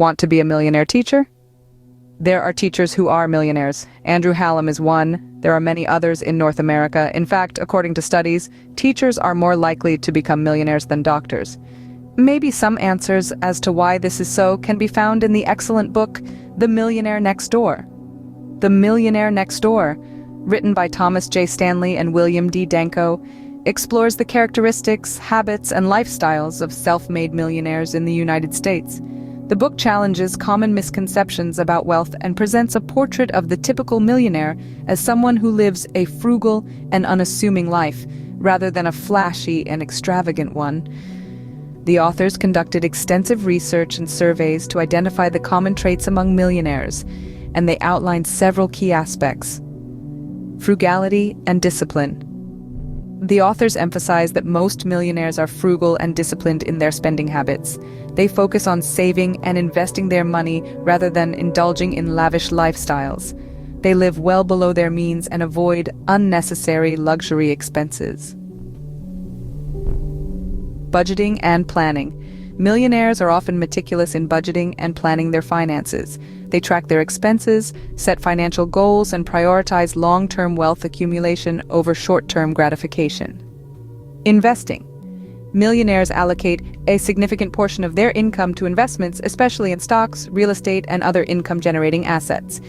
Want to be a millionaire teacher? There are teachers who are millionaires. Andrew Hallam is one. There are many others in North America. In fact, according to studies, teachers are more likely to become millionaires than doctors. Maybe some answers as to why this is so can be found in the excellent book, The Millionaire Next Door. The Millionaire Next Door, written by Thomas J. Stanley and William D. Danko, explores the characteristics, habits, and lifestyles of self-made millionaires in the United States. The book challenges common misconceptions about wealth and presents a portrait of the typical millionaire as someone who lives a frugal and unassuming life, rather than a flashy and extravagant one. The authors conducted extensive research and surveys to identify the common traits among millionaires, and they outlined several key aspects: frugality and discipline. The authors emphasize that most millionaires are frugal and disciplined in their spending habits. They focus on saving and investing their money rather than indulging in lavish lifestyles. They live well below their means and avoid unnecessary luxury expenses. Budgeting and planning. Millionaires are often meticulous in budgeting and planning their finances. They track their expenses, set financial goals, and prioritize long-term wealth accumulation over short-term gratification. Investing. Millionaires allocate a significant portion of their income to investments, especially in stocks, real estate, and other income-generating assets.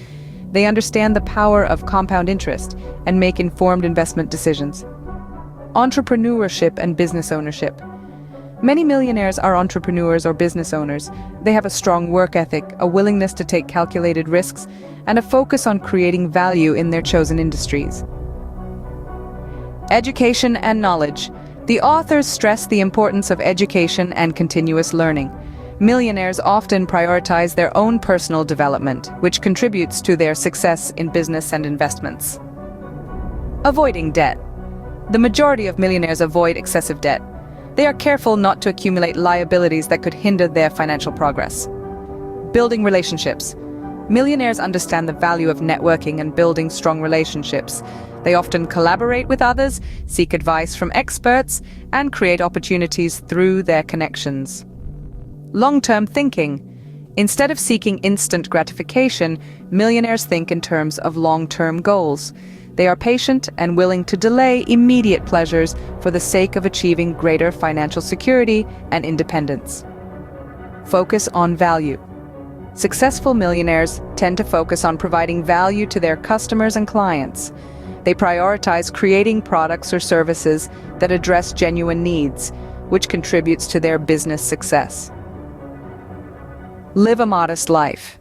They understand the power of compound interest and make informed investment decisions. Entrepreneurship and business ownership. Many millionaires are entrepreneurs or business owners. They have a strong work ethic, a willingness to take calculated risks, and a focus on creating value in their chosen industries. Education and knowledge. The authors stress the importance of education and continuous learning. Millionaires often prioritize their own personal development, which contributes to their success in business and investments. Avoiding debt. The majority of millionaires avoid excessive debt. They are careful not to accumulate liabilities that could hinder their financial progress. Building relationships. Millionaires understand the value of networking and building strong relationships. They often collaborate with others, seek advice from experts, and create opportunities through their connections. Long-term thinking. Instead of seeking instant gratification, millionaires think in terms of long-term goals. They are patient and willing to delay immediate pleasures for the sake of achieving greater financial security and independence. Focus on value. Successful millionaires tend to focus on providing value to their customers and clients. They prioritize creating products or services that address genuine needs, which contributes to their business success. Live a modest life.